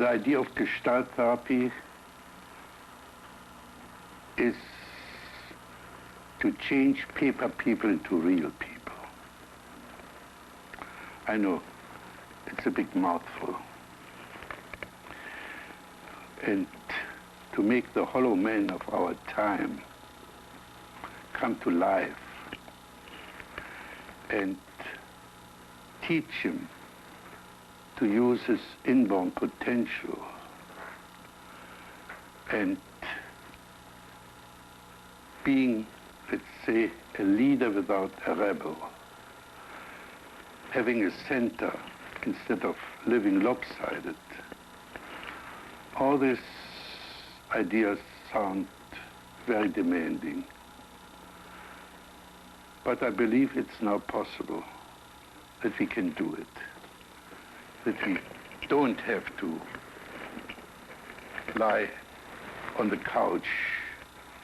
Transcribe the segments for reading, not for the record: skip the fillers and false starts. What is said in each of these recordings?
The idea of Gestalt therapy is to change paper people into real people. I know, it's a big mouthful. And to make the hollow man of our time come to life and teach him to use his inborn potential and being, let's say, a leader without a rebel, having a center instead of living lopsided. All these ideas sound very demanding, but I believe it's now possible that we can do it, that we don't have to lie on the couch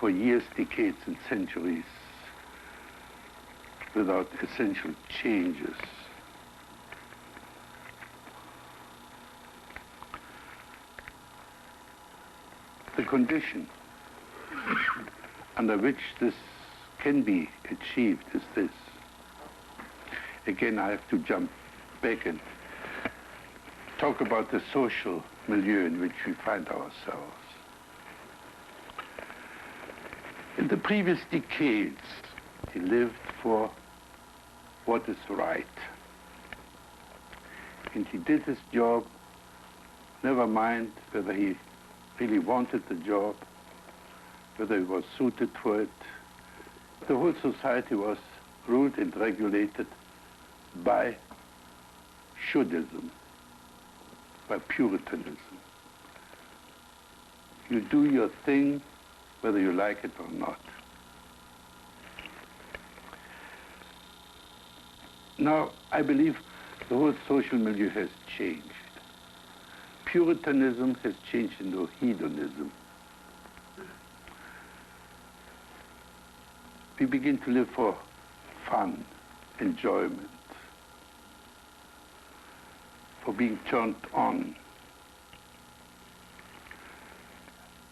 for years, decades, and centuries without essential changes. The condition under which this can be achieved is this. Again, I have to jump back and talk about the social milieu in which we find ourselves. In the previous decades, he lived for what is right. And he did his job, never mind whether he really wanted the job, whether he was suited for it. The whole society was ruled and regulated by shoulddism, by Puritanism. You do your thing whether you like it or not. Now, I believe the whole social milieu has changed. Puritanism has changed into hedonism. We begin to live for fun, enjoyment, for being turned on.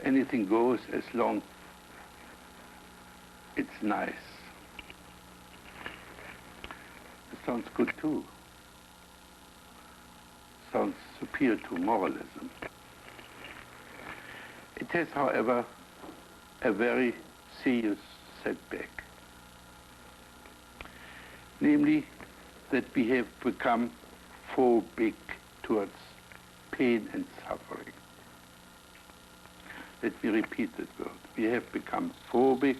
Anything goes as long it's nice. It sounds good too. Sounds superior to moralism. It has, however, a very serious setback. Namely, that we have become phobic towards pain and suffering. Let me repeat that word. We have become phobic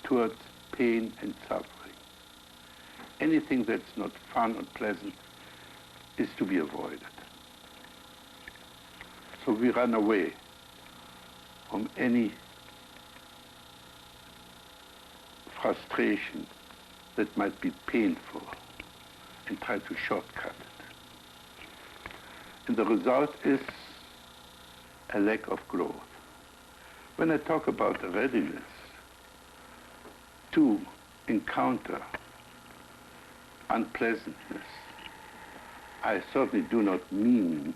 towards pain and suffering. Anything that's not fun or pleasant is to be avoided. So we run away from any frustration that might be painful and try to shortcut it. And the result is a lack of growth. When I talk about a readiness to encounter unpleasantness, I certainly do not mean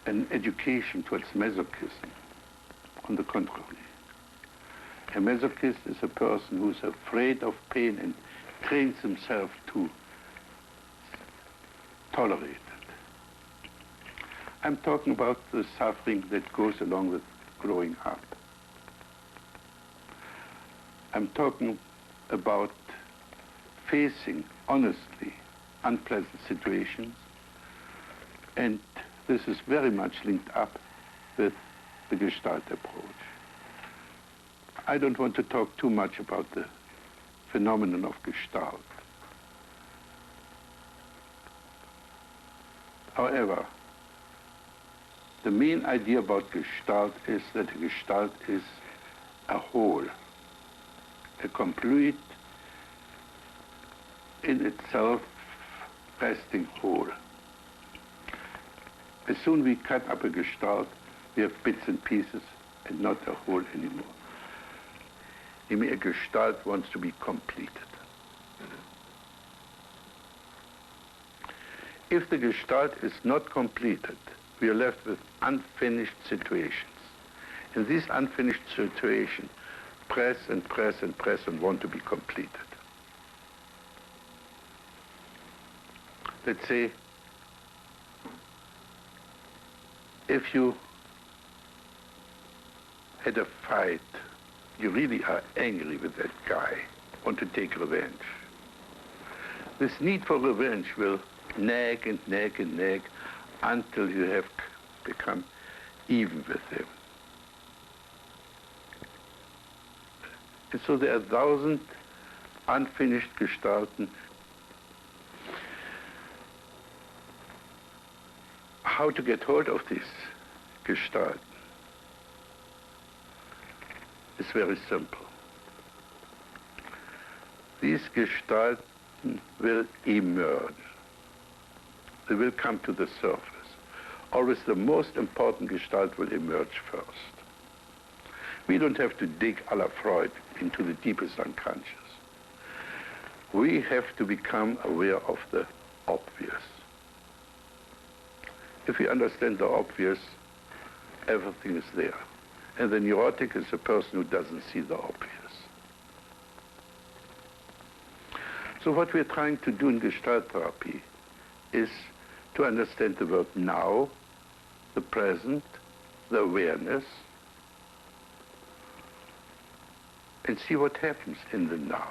an education towards masochism. On the contrary. A masochist is a person who's afraid of pain and trains himself to tolerate it. I'm talking about the suffering that goes along with growing up. I'm talking about facing honestly unpleasant situations, and this is very much linked up with the Gestalt approach. I don't want to talk too much about the phenomenon of Gestalt. However, the main idea about Gestalt is that a Gestalt is a whole, a complete, in itself, resting whole. As soon as we cut up a Gestalt, we have bits and pieces and not a whole anymore. I mean, a Gestalt wants to be completed. If the Gestalt is not completed, we are left with unfinished situations. In these unfinished situations, press and press and press and want to be completed. Let's say, if you had a fight, you really are angry with that guy, want to take revenge. This need for revenge will nag and nag and nag until you have become even with him. And so there are 1,000 unfinished Gestalten. How to get hold of this Gestalt is very simple. These Gestalten will emerge. They will come to the surface. Always the most important Gestalt will emerge first. We don't have to dig à la Freud into the deepest unconscious. We have to become aware of the obvious. If we understand the obvious, everything is there. And the neurotic is a person who doesn't see the obvious. So what we're trying to do in Gestalt therapy is to understand the word now, the present, the awareness, and see what happens in the now.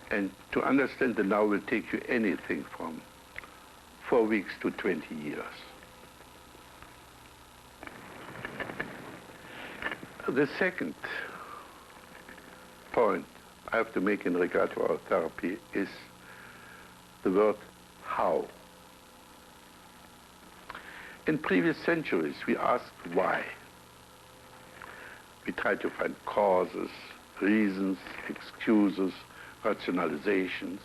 And to understand the now will take you anything from 4 weeks to 20 years. The second point I have to make in regard to our therapy is the word how. In previous centuries, we asked why. We tried to find causes, reasons, excuses, rationalizations,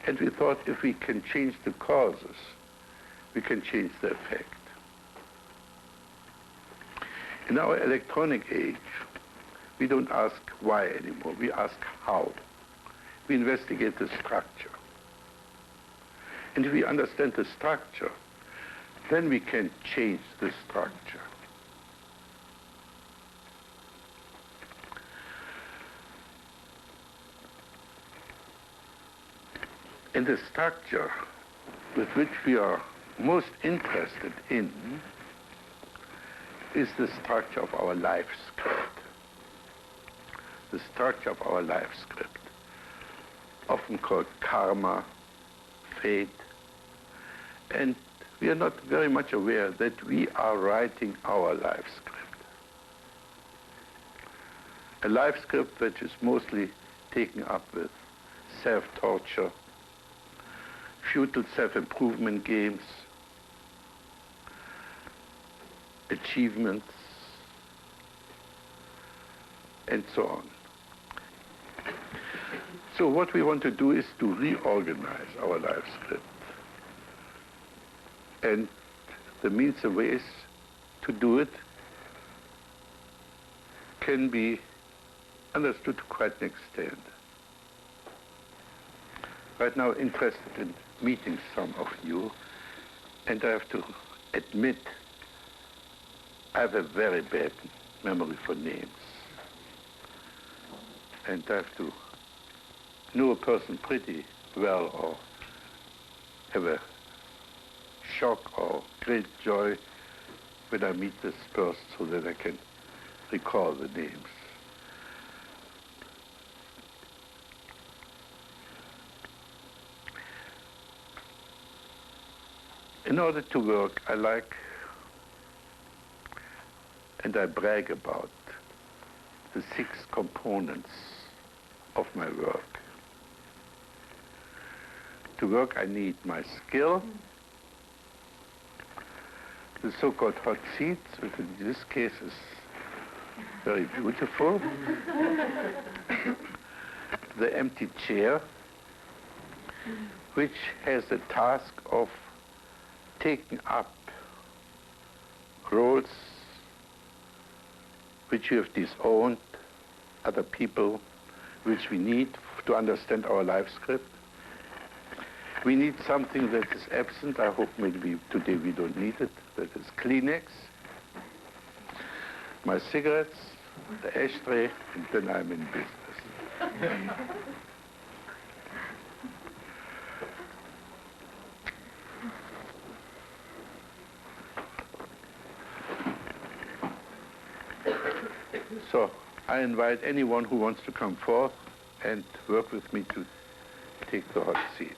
and we thought if we can change the causes, we can change the effect. In our electronic age, we don't ask why anymore, we ask how. We investigate the structure. And if we understand the structure, then we can change the structure. And the structure with which we are most interested in is the structure of our life script. The structure of our life script, often called karma, fate, and we are not very much aware that we are writing our life script. A life script which is mostly taken up with self-torture, futile self-improvement games, achievements, and so on. So what we want to do is to reorganize our life script. And the means and ways to do it can be understood to quite an extent. Right now, interested in meeting some of you, and I have to admit, I have a very bad memory for names. And I have to know a person pretty well or have a shock or great joy when I meet this person so that I can recall the names. In order to work, I like and I brag about the 6 components of my work. To work, I need my skill, the so-called hot seat, which in this case is very beautiful, the empty chair, which has the task of taking up roles which we have disowned, other people which we need to understand our life script, We need something that is absent. I hope maybe today we don't need it. That is Kleenex, my cigarettes, the ashtray, and then I'm in business. So I invite anyone who wants to come forth and work with me to take the hot seat.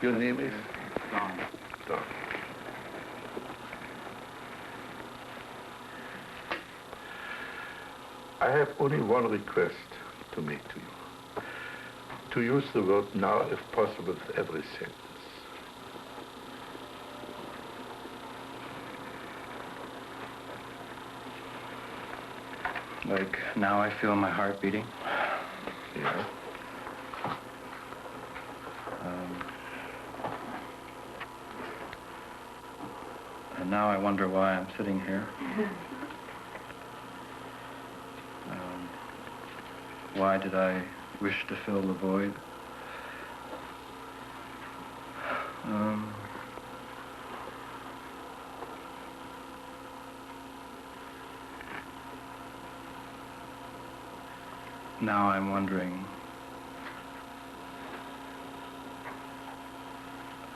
Your name is? Don. Don. I have only one request to make to you. To use the word now, if possible, with every sentence. Like, now I feel my heart beating. Yeah. And now I wonder why I'm sitting here. Why did I wish to fill the void? Now I'm wondering,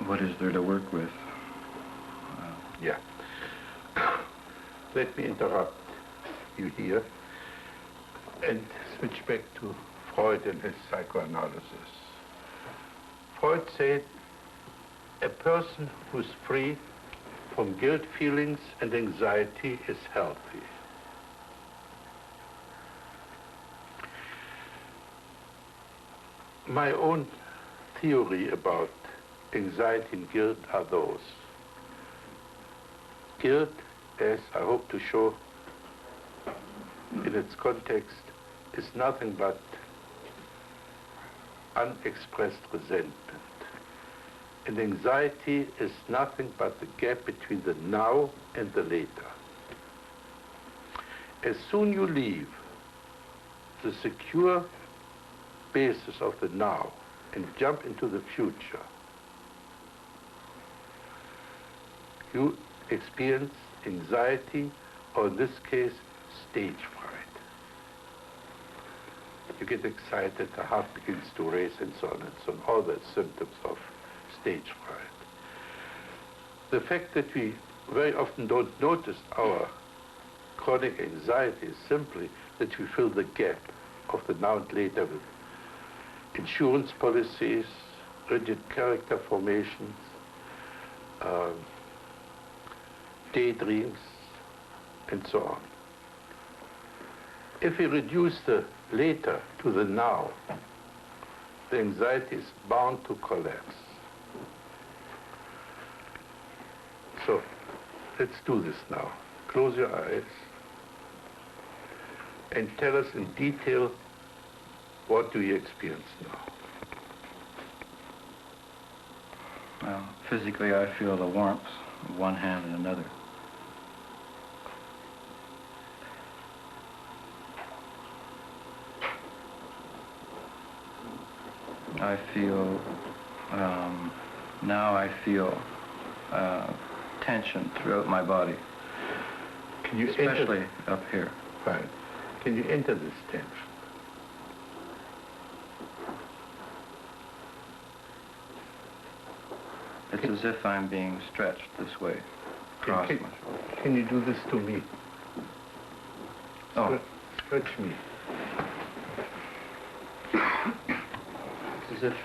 what is there to work with? Yeah. Let me interrupt you here and switch back to Freud and his psychoanalysis. Freud said a person who's free from guilt feelings and anxiety is healthy. My own theory about anxiety and guilt are those. Guilt, as I hope to show in its context, is nothing but unexpressed resentment. And anxiety is nothing but the gap between the now and the later. As soon you leave the secure basis of the now and jump into the future, you experience anxiety, or in this case, stage fright. You get excited, the heart begins to race, and so on and so on, all the symptoms of stage fright. The fact that we very often don't notice our chronic anxiety is simply that we fill the gap of the now and later with insurance policies, rigid character formations, daydreams, and so on. If we reduce the later to the now, the anxiety is bound to collapse. So, let's do this now. Close your eyes and tell us in detail, what do you experience now? Well, physically I feel the warmth of one hand and another. I feel, now I feel tension throughout my body. Can you especially up here. Fine. Can you enter this tension? It's as if I'm being stretched this way, across my shoulder. Can you do this to me? Oh. Stretch me. It's as if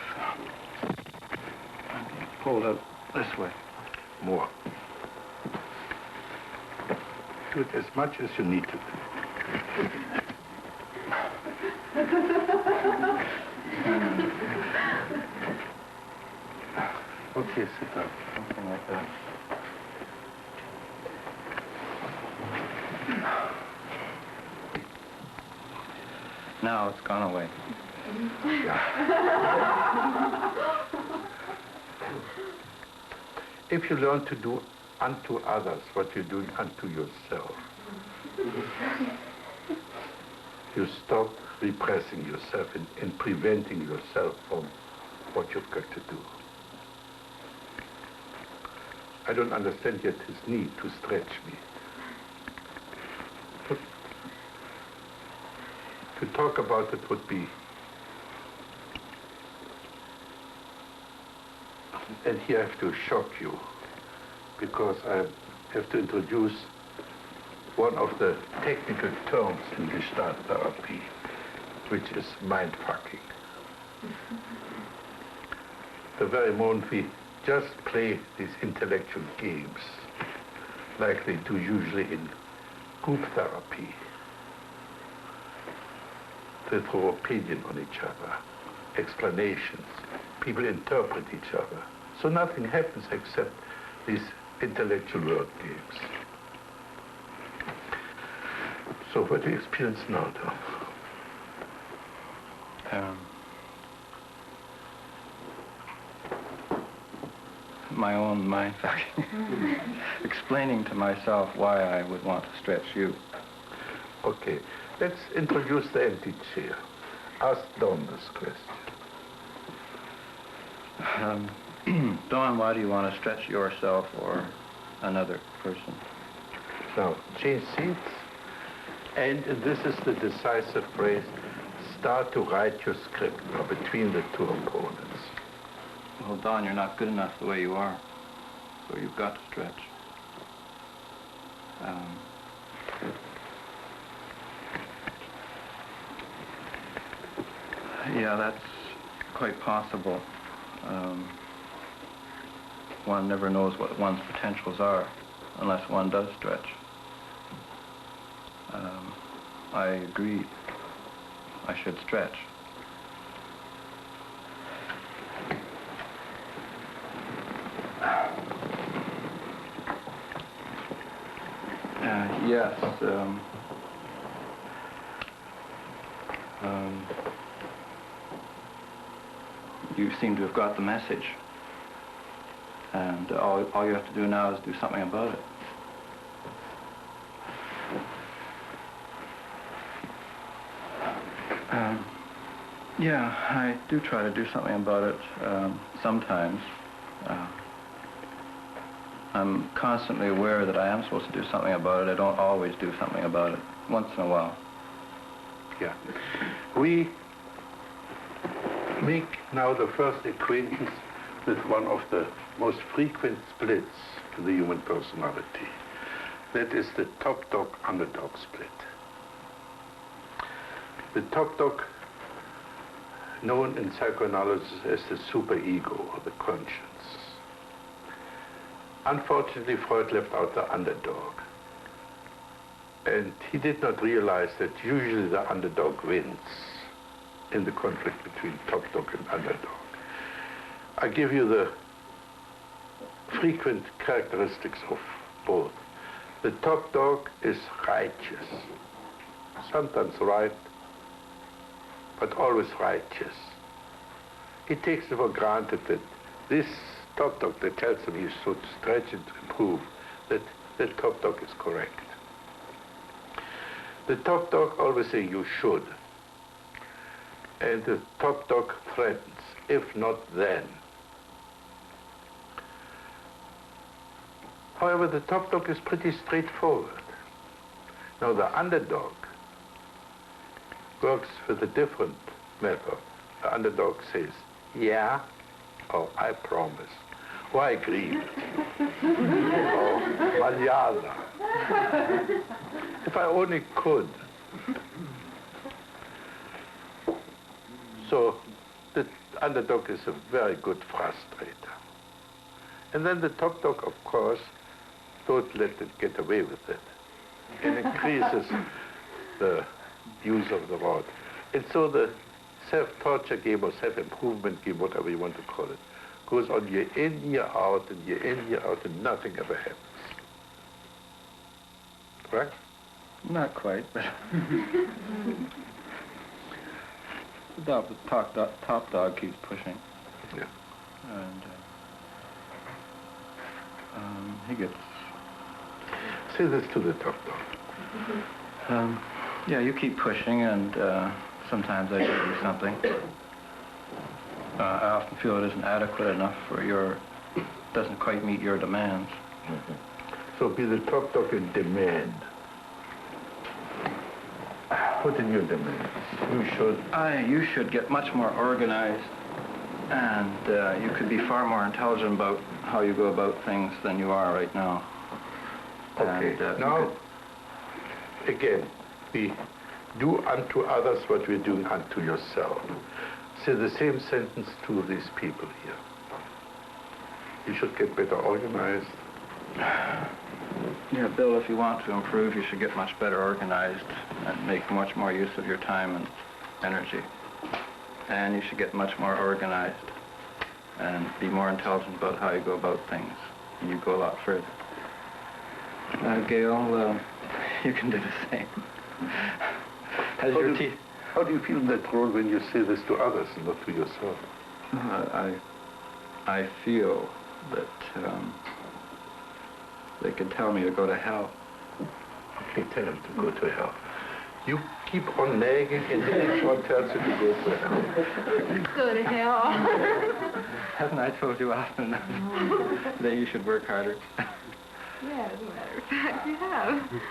I'm being pulled out this way. More. Do it as much as you need to do. Okay, sit down. Something like that. Now it's gone away. If you learn to do unto others what you're doing unto yourself, You stop repressing yourself and preventing yourself from what you've got to do. I don't understand yet his need to stretch me. But to talk about it would be... And here I have to shock you, because I have to introduce one of the technical terms in Gestalt therapy, which is mind-fucking. The very moment we just play these intellectual games, like they do usually in group therapy, they throw opinion on each other, explanations, people interpret each other. So nothing happens except these intellectual word games. So what do you experience now, Tom? My own mind fucking. Explaining to myself why I would want to stretch you. Okay, let's introduce the empty chair. Ask Don this question. Dawn, why do you want to stretch yourself or another person? Now, change seats. And this is the decisive phrase, start to write your script now between the two opponents. Well, Dawn, you're not good enough the way you are. So you've got to stretch. Yeah, that's quite possible. One never knows what one's potentials are unless one does stretch. I agree. I should stretch. Yes. You seem to have got the message. And all you have to do now is do something about it. Yeah, I do try to do something about it sometimes. I'm constantly aware that I am supposed to do something about it. I don't always do something about it. Once in a while. Yeah. We make now the first acquaintance with one of the most frequent splits in the human personality. That is the top dog underdog split. The top dog, known in psychoanalysis as the superego or the conscience. Unfortunately, Freud left out the underdog. And he did not realize that usually the underdog wins in the conflict between top dog and underdog. I give you the frequent characteristics of both. The top dog is righteous, sometimes right, but always righteous. He takes it for granted that this top dog that tells him he should stretch and improve, that the top dog is correct. The top dog always says you should. And the top dog threatens, if not then. However, the top dog is pretty straightforward. Now, the underdog works with a different method. The underdog says, yeah, or I promise, or I agree, or manjana. If I only could. So the underdog is a very good frustrator. And then the top dog, of course, don't let it get away with it. It increases the use of the rod. And so the self-torture game or self-improvement game, whatever you want to call it, goes on year in, year out, and year in, year out, and nothing ever happens. Correct? Not quite, but... the top dog keeps pushing. Yeah. And he gets... Say this to the top dog. Yeah, you keep pushing, and sometimes I give you something. I often feel it isn't adequate enough for doesn't quite meet your demands. Mm-hmm. So be the top of your demand. What in your demand? You should get much more organized, and you could be far more intelligent about how you go about things than you are right now. Okay, and, now, again, we do unto others what we're doing unto yourself. Say the same sentence to these people here. You should get better organized. Yeah, Bill, if you want to improve, you should get much better organized and make much more use of your time and energy. And you should get much more organized and be more intelligent about how you go about things. And you go a lot further. Gail, you can do the same. How do you feel in that role when you say this to others and not to yourself? I feel that they can tell me to go to hell. Okay, tell them to go to hell. You keep on nagging and then each one tells you to go to hell. Go to hell. Haven't I told you often enough that you should work harder? Yeah, as a matter of fact, you have.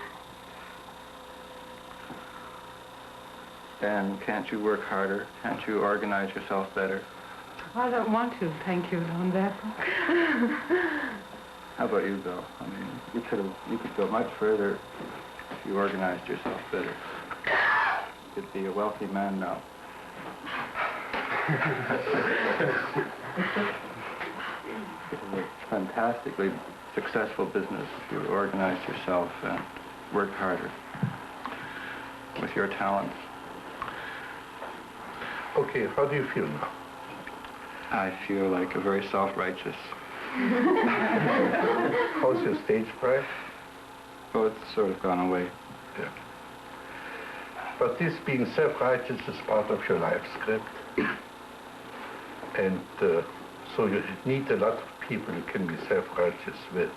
And can't you work harder? Can't you organize yourself better? I don't want to, thank you, on that. How about you, Bill? I mean, you could go much further if you organized yourself better. You could be a wealthy man now. It's a fantastically successful business if you organized yourself and worked harder with your talents. Okay, how do you feel now? I feel like a very self-righteous. How's your stage fright? Oh, it's sort of gone away. Yeah. But this being self-righteous is part of your life script. And so you need a lot of people you can be self-righteous with.